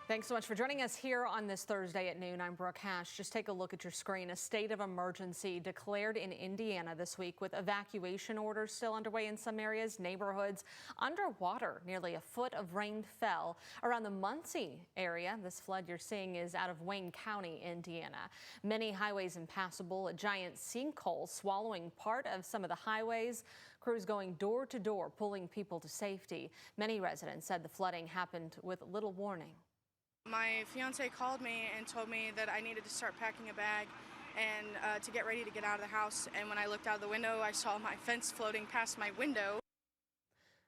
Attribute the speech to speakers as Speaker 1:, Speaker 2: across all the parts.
Speaker 1: Thanks so much for joining us here on this Thursday at noon. I'm Brooke Hash. Just take a look at your screen. A state of emergency declared in Indiana this week with evacuation orders still underway in some areas. Neighborhoods underwater. Nearly a foot of rain fell around the Muncie area. This flood you're seeing is out of Wayne County, Indiana. Many highways impassable. A giant sinkhole swallowing part of some of the highways. Crews going door to door, pulling people to safety. Many residents said the flooding happened with little warning.
Speaker 2: My fiance called me and told me that I needed to start packing a bag and to get ready to get out of the house. And when I looked out of the window, I saw my fence floating past my window.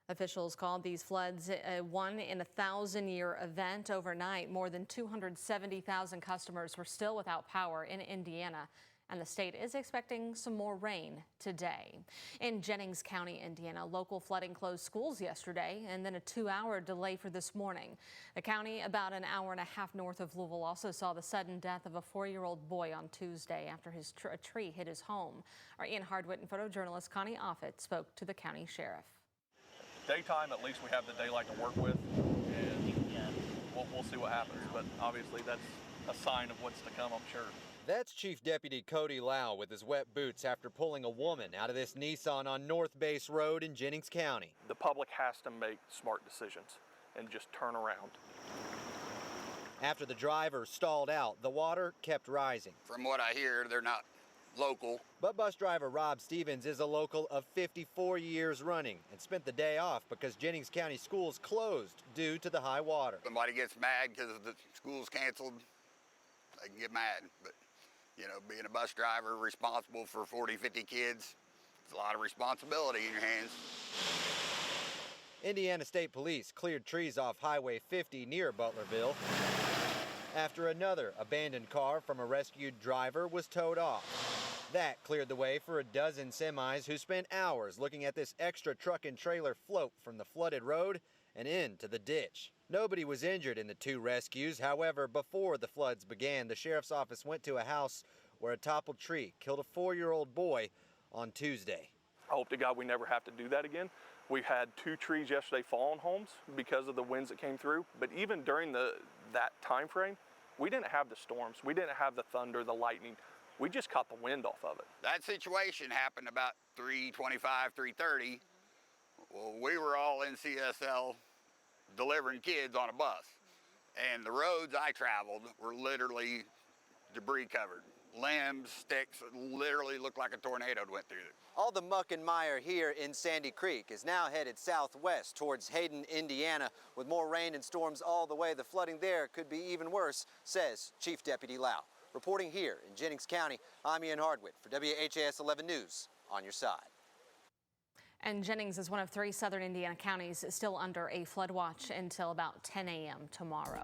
Speaker 1: Officials called these floods a 1-in-1,000-year event. Overnight, more than 270,000 customers were still without power in Indiana. And the state is expecting some more rain today. In Jennings County, Indiana, local flooding closed schools yesterday and then a 2-hour delay for this morning. The county, about an hour and a half north of Louisville, also saw the sudden death of a 4-year-old boy on Tuesday after a tree hit his home. Our Ian Hardwitt and photojournalist Connie Offit spoke to the county sheriff.
Speaker 3: Daytime, at least we have the daylight to work with, and we'll see what happens. But obviously that's a sign of what's to come, I'm sure.
Speaker 4: That's Chief Deputy Cody Lau with his wet boots after pulling a woman out of this Nissan on North Base Road in Jennings County.
Speaker 3: The public has to make smart decisions and just turn around.
Speaker 4: After the driver stalled out, the water kept rising.
Speaker 5: From what I hear, they're not local.
Speaker 4: But bus driver Rob Stevens is a local of 54 years running and spent the day off because Jennings County schools closed due to the high water.
Speaker 5: Somebody gets mad because the school's canceled, they can get mad. But you know, being a bus driver responsible for 40, 50 kids, it's a lot of responsibility in your hands.
Speaker 4: Indiana State Police cleared trees off Highway 50 near Butlerville after another abandoned car from a rescued driver was towed off. That cleared the way for a dozen semis who spent hours looking at this extra truck and trailer float from the flooded road and into the ditch. Nobody was injured in the two rescues. However, before the floods began, the sheriff's office went to a house where a toppled tree killed a 4-year-old boy on Tuesday.
Speaker 3: I hope to God we never have to do that again. We had 2 trees yesterday fall on homes because of the winds that came through. But even during that time frame, we didn't have the storms. We didn't have the thunder, the lightning. We just caught the wind off of it.
Speaker 5: That situation happened about 3:25, 3:30. Well, we were all in CSL delivering kids on a bus. And the roads I traveled were literally debris covered. Limbs, sticks, it literally looked like a tornado went through it.
Speaker 4: All the muck and mire here in Sandy Creek is now headed southwest towards Hayden, Indiana. With more rain and storms all the way, the flooding there could be even worse, says Chief Deputy Lau. Reporting here in Jennings County, I'm Ian Hardwitt for WHAS 11 News, on your side.
Speaker 1: And Jennings is one of 3 southern Indiana counties still under a flood watch until about 10 a.m. tomorrow.